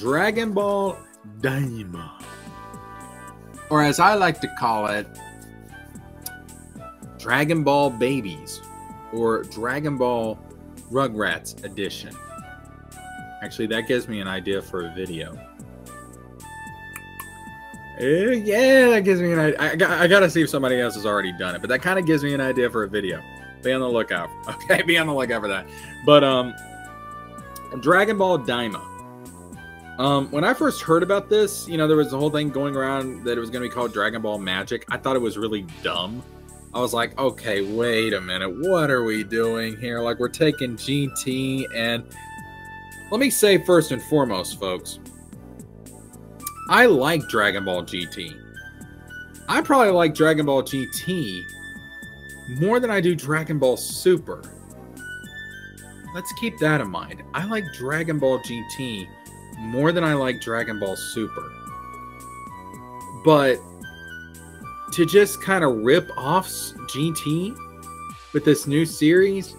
Dragon Ball Daima. Or as I like to call it, Dragon Ball Babies. Or Dragon Ball Rugrats Edition. Actually, that gives me an idea for a video. Yeah, that gives me an idea. I gotta see if somebody else has already done it, but that kind of gives me an idea for a video. Be on the lookout. Okay, be on the lookout for that. But Dragon Ball Daima. When I first heard about this, you know, there was the whole thing going around that it was going to be called Dragon Ball Magic. I thought it was really dumb. I was like, okay, wait a minute. What are we doing here? Like, we're taking GT, and let me say first and foremost, folks, I like Dragon Ball GT. I probably like Dragon Ball GT more than I do Dragon Ball Super. Let's keep that in mind. I like Dragon Ball GT more than I like Dragon Ball Super. But to just kind of rip off GT with this new series,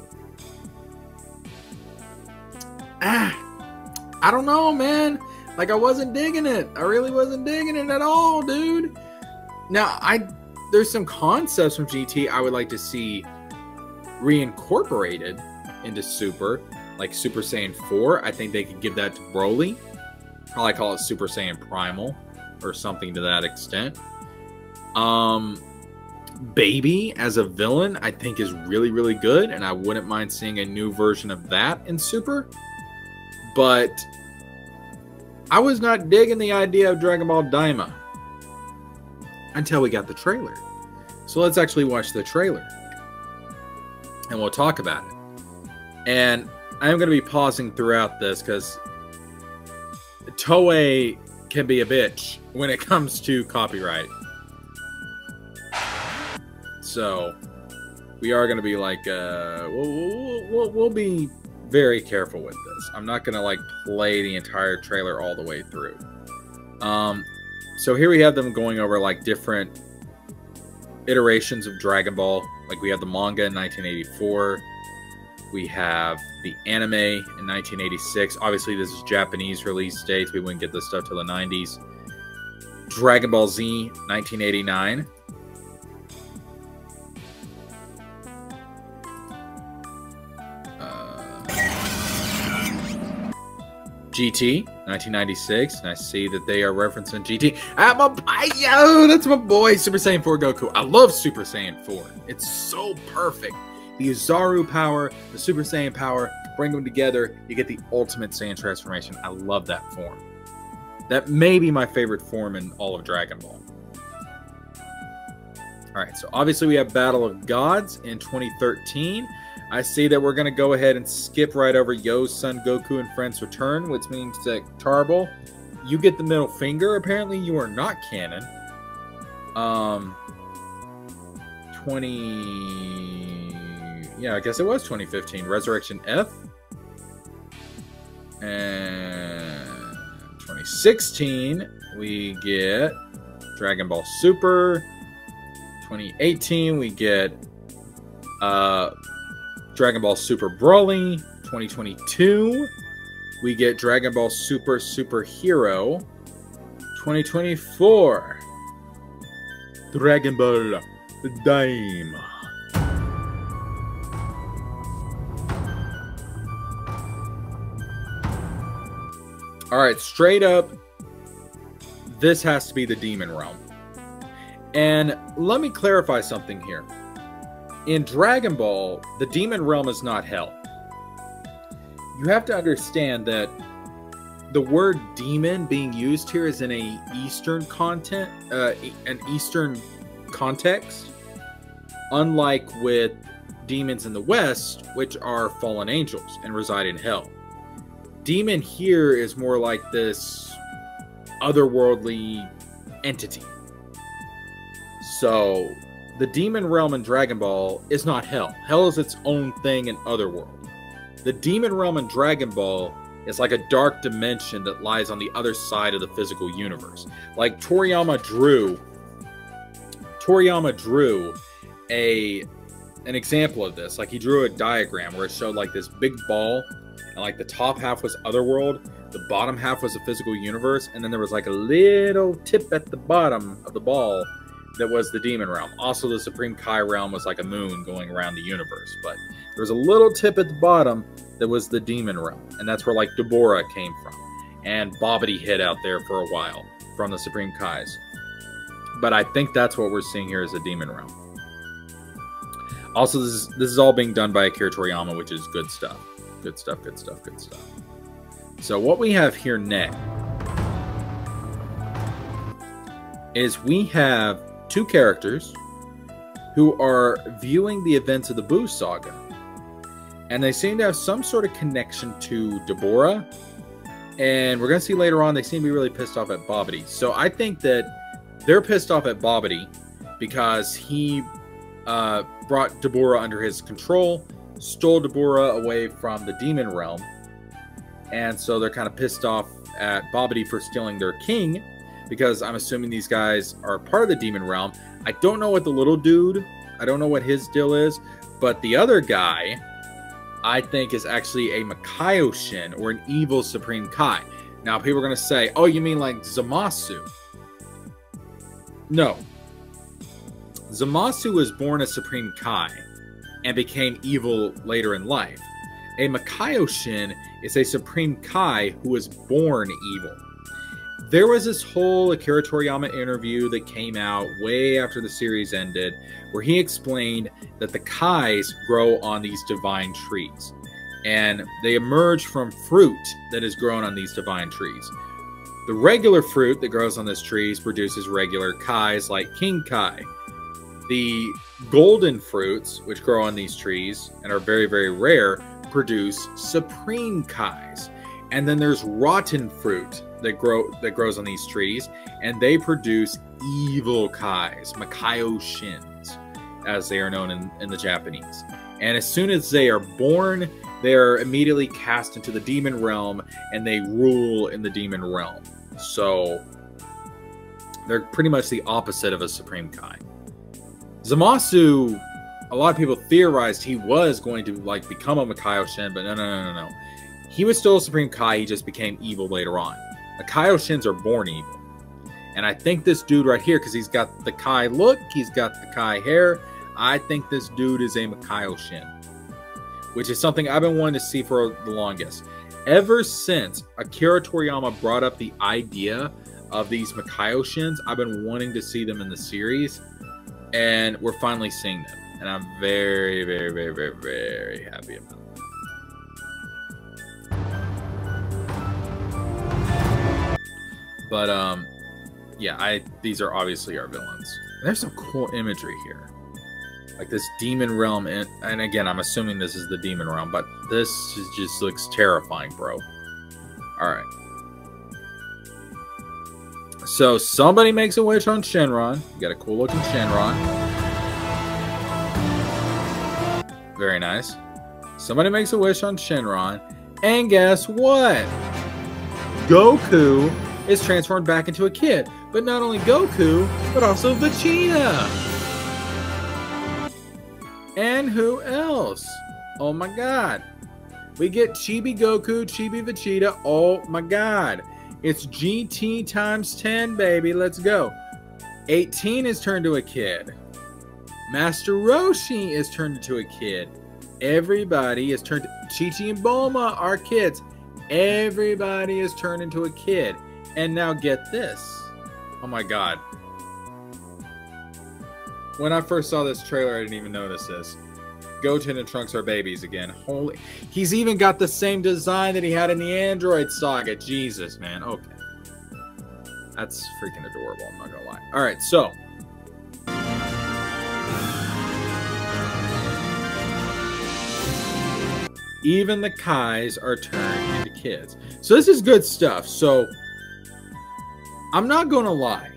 I don't know, man. Like, I wasn't digging it. I really wasn't digging it at all, dude. Now, there's some concepts from GT I would like to see reincorporated into Super, like Super Saiyan 4. I think they could give that to Broly. Probably call it Super Saiyan Primal or something to that extent. Baby as a villain, I think is really, really good, and I wouldn't mind seeing a new version of that in Super. But I was not digging the idea of Dragon Ball Daima until we got the trailer. So let's actually watch the trailer, and we'll talk about it. And I'm going to be pausing throughout this because Toei can be a bitch when it comes to copyright. So we are going to be like, we'll be very careful with this. I'm not going to like play the entire trailer all the way through. So here we have them going over like different iterations of Dragon Ball. Like we have the manga in 1984. We have the anime in 1986. Obviously, this is Japanese release dates. We wouldn't get this stuff till the 90s. Dragon Ball Z, 1989. GT, 1996. And I see that they are referencing GT. Yo, that's my boy, Super Saiyan 4 Goku. I love Super Saiyan 4. It's so perfect. The Uzaru power, the Super Saiyan power, bring them together, you get the ultimate Saiyan transformation. I love that form. That may be my favorite form in all of Dragon Ball. Alright, so obviously we have Battle of Gods in 2013. I see that we're going to go ahead and skip right over Yo's son Goku and Friends Return, which means that Tarbell, you get the middle finger. Apparently you are not canon. 20... Yeah, I guess it was 2015. Resurrection F. And 2016, we get Dragon Ball Super. 2018, we get Dragon Ball Super Broly. 2022, we get Dragon Ball Super Superhero. 2024, Dragon Ball Daima. Alright, straight up, this has to be the Demon Realm. And let me clarify something here. In Dragon Ball, the Demon Realm is not hell. You have to understand that the word demon being used here is in an Eastern context, unlike with demons in the West, which are fallen angels and reside in hell. Demon here is more like this otherworldly entity. So the Demon Realm in Dragon Ball is not hell. Hell is its own thing in Otherworld. The Demon Realm in Dragon Ball is like a dark dimension that lies on the other side of the physical universe. Like Toriyama drew an example of this. Like he drew a diagram where it showed like this big ball, and like the top half was Otherworld, the bottom half was the physical universe, and then there was like a little tip at the bottom of the ball that was the demon realm. Also, the Supreme Kai realm was like a moon going around the universe, but there was a little tip at the bottom that was the demon realm, and that's where like Deborah came from, and Bobbity hid out there for a while from the Supreme Kais. But I think that's what we're seeing here is the demon realm. Also, this is all being done by Akira Toriyama, which is good stuff. Good stuff, good stuff, good stuff. So what we have here next is we have two characters who are viewing the events of the Buu Saga. And they seem to have some sort of connection to Deborah. And we're going to see later on, they seem to be really pissed off at Bobbity. So I think that they're pissed off at Bobbity because he brought Deborah under his control, stole Deborah away from the demon realm. And so they're kind of pissed off at Bobbity for stealing their king, because I'm assuming these guys are part of the demon realm. I don't know what the little dude, I don't know what his deal is, but the other guy, I think, is actually a Kaio Shin, or an evil Supreme Kai. Now, people are going to say, oh, you mean like Zamasu? No. Zamasu was born a Supreme Kai and became evil later in life. A Kaio Shin is a Supreme Kai who was born evil. There was this whole Akira Toriyama interview that came out way after the series ended, where he explained that the Kais grow on these divine trees, and they emerge from fruit that is grown on these divine trees. The regular fruit that grows on these trees produces regular Kais like King Kai. The golden fruits, which grow on these trees and are very, very rare, produce Supreme Kais. And then there's rotten fruit that grows on these trees, and they produce evil Kais, Kaio Shins, as they are known in the Japanese. And as soon as they are born, they are immediately cast into the demon realm, and they rule in the demon realm. So they're pretty much the opposite of a Supreme Kai. Zamasu, a lot of people theorized he was going to like become a Kaio Shin, but no. He was still a Supreme Kai, he just became evil later on. The Kaio Shins are born evil. And I think this dude right here, because he's got the Kai look, he's got the Kai hair, I think this dude is a Kaio Shin, which is something I've been wanting to see for the longest. Ever since Akira Toriyama brought up the idea of these Kaio Shins, I've been wanting to see them in the series, and we're finally seeing them. And I'm very, very, very, very, very happy about it. But, yeah, these are obviously our villains. And there's some cool imagery here. Like this demon realm, and again, I'm assuming this is the demon realm, but this just looks terrifying, bro. Alright. So, somebody makes a wish on Shenron. You got a cool looking Shenron. Very nice. Somebody makes a wish on Shenron. And guess what? Goku is transformed back into a kid. But not only Goku, but also Vegeta. And who else? Oh my god. We get Chibi Goku, Chibi Vegeta. Oh my god. It's GT times 10, baby. Let's go. 18 is turned to a kid. Master Roshi is turned into a kid. Everybody is turned... Chi-Chi and Bulma are kids. Everybody is turned into a kid. And now get this. Oh my god. When I first saw this trailer, I didn't even notice this. Goten and Trunks are babies again. Holy... He's even got the same design that he had in the Android Saga. Jesus, man. Okay. That's freaking adorable, I'm not gonna lie. Alright, so... even the Kais are turned into kids. So this is good stuff. So, I'm not gonna lie.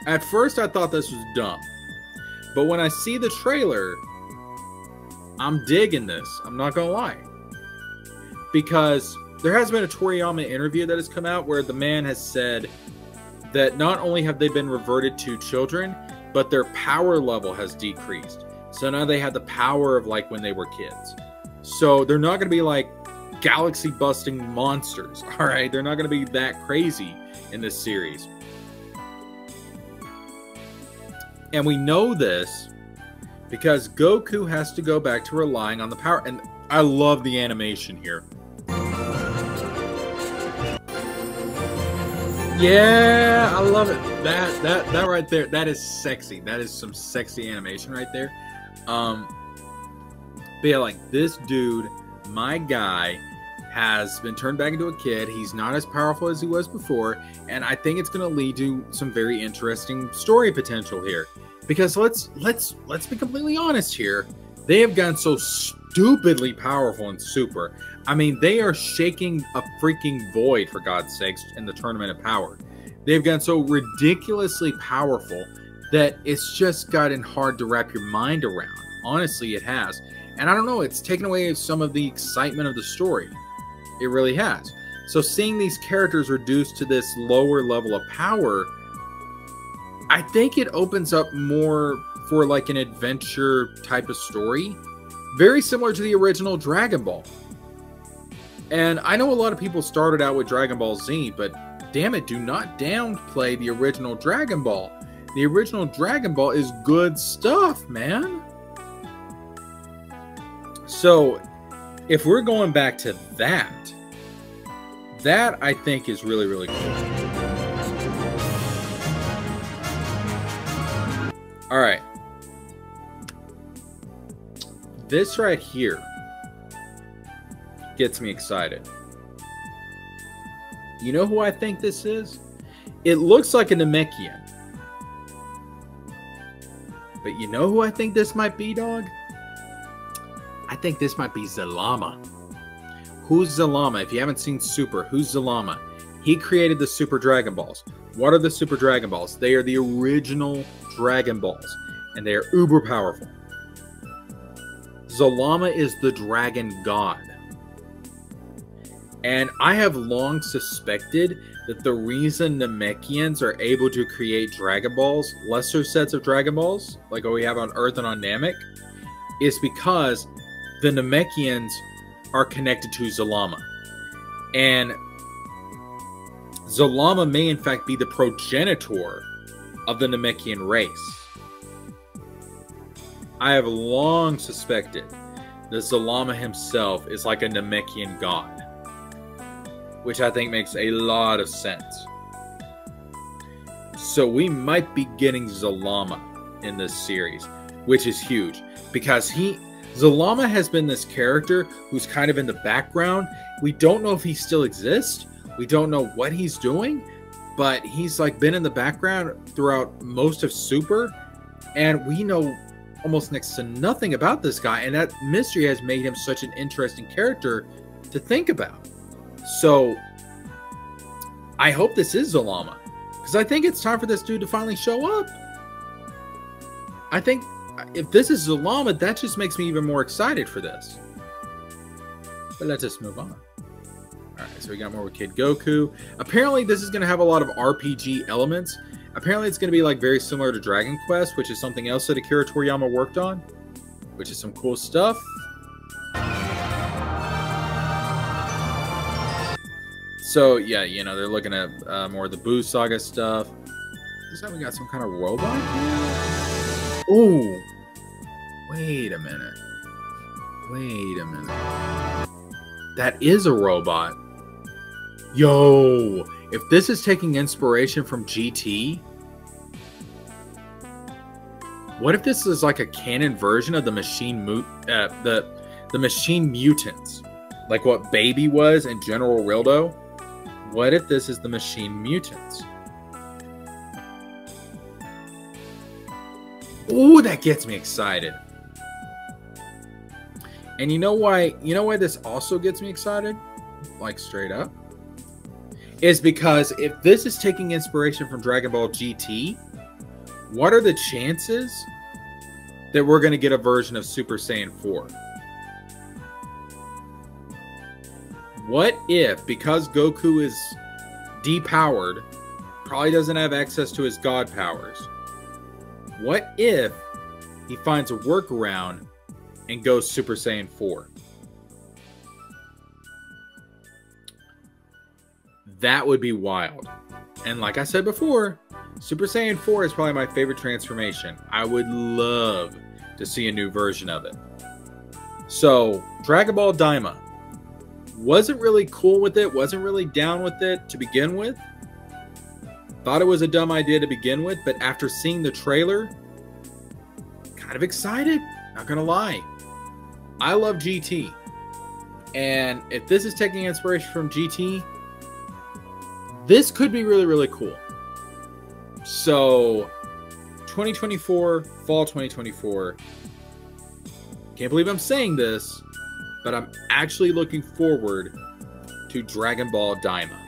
At first, I thought this was dumb. But when I see the trailer, I'm digging this. I'm not gonna lie. Because there has been a Toriyama interview that has come out where the man has said that not only have they been reverted to children, but their power level has decreased. So now they have the power of like when they were kids. So they're not going to be like galaxy-busting monsters. All right, they're not going to be that crazy in this series. And we know this because Goku has to go back to relying on the power. And I love the animation here. Yeah, I love it. That right there, that is sexy. That is some sexy animation right there. But yeah, like this dude, my guy, has been turned back into a kid. He's not as powerful as he was before, and I think it's going to lead to some very interesting story potential here. Because let's be completely honest here. They have gotten so stupidly powerful in Super. I mean, they are shaking a freaking void, for God's sakes, in the Tournament of Power. They've gotten so ridiculously powerful that it's just gotten hard to wrap your mind around. Honestly, it has. And I don't know, it's taken away some of the excitement of the story. It really has. So seeing these characters reduced to this lower level of power, I think it opens up more for like an adventure type of story. Very similar to the original Dragon Ball. And I know a lot of people started out with Dragon Ball Z, but damn it, do not downplay the original Dragon Ball. The original Dragon Ball is good stuff, man. So, if we're going back to that I think is really, really cool. All right. This right here gets me excited. You know who I think this is? It looks like a Namekian. But you know who I think this might be, dog? I think this might be Zalama. Who's Zalama? If you haven't seen Super, who's Zalama? He created the Super Dragon Balls. What are the Super Dragon Balls? They are the original Dragon Balls, and they are uber powerful. Zalama is the Dragon God. And I have long suspected that the reason Namekians are able to create Dragon Balls, lesser sets of Dragon Balls, like what we have on Earth and on Namek, is because the Namekians are connected to Zalama. And Zalama may in fact be the progenitor of the Namekian race. I have long suspected that Zalama himself is like a Namekian god, which I think makes a lot of sense. So we might be getting Zalama in this series, which is huge, because Zalama has been this character who's kind of in the background. We don't know if he still exists. We don't know what he's doing, but he's like been in the background throughout most of Super, and we know almost next to nothing about this guy, and that mystery has made him such an interesting character to think about. So I hope this is Zalama, because I think it's time for this dude to finally show up. I think if this is Zalama, that just makes me even more excited for this. But let's just move on. Alright, so we got more with Kid Goku. Apparently this is going to have a lot of RPG elements. Apparently it's going to be like very similar to Dragon Quest, which is something else that Akira Toriyama worked on, which is some cool stuff. So yeah, you know, they're looking at more of the Boo Saga stuff. Looks like we got some kind of robot here. Ooh, wait a minute. Wait a minute. That is a robot. Yo, if this is taking inspiration from GT, what if this is like a canon version of the the Machine Mutants, like what Baby was in General Rildo? What if this is the Machine Mutants? Ooh, that gets me excited. And you know why this also gets me excited? Like straight up. Is because if this is taking inspiration from Dragon Ball GT, what are the chances that we're going to get a version of Super Saiyan 4? What if, because Goku is depowered, probably doesn't have access to his god powers, what if he finds a workaround and goes Super Saiyan 4? That would be wild. And like I said before, Super Saiyan 4 is probably my favorite transformation. I would love to see a new version of it. So, Dragon Ball Daima. Wasn't really cool with it. Wasn't really down with it to begin with. Thought it was a dumb idea to begin with. But after seeing the trailer, kind of excited. Not going to lie. I love GT. And if this is taking inspiration from GT, this could be really, really cool. So, 2024, fall 2024. Can't believe I'm saying this, but I'm actually looking forward to Dragon Ball Daima.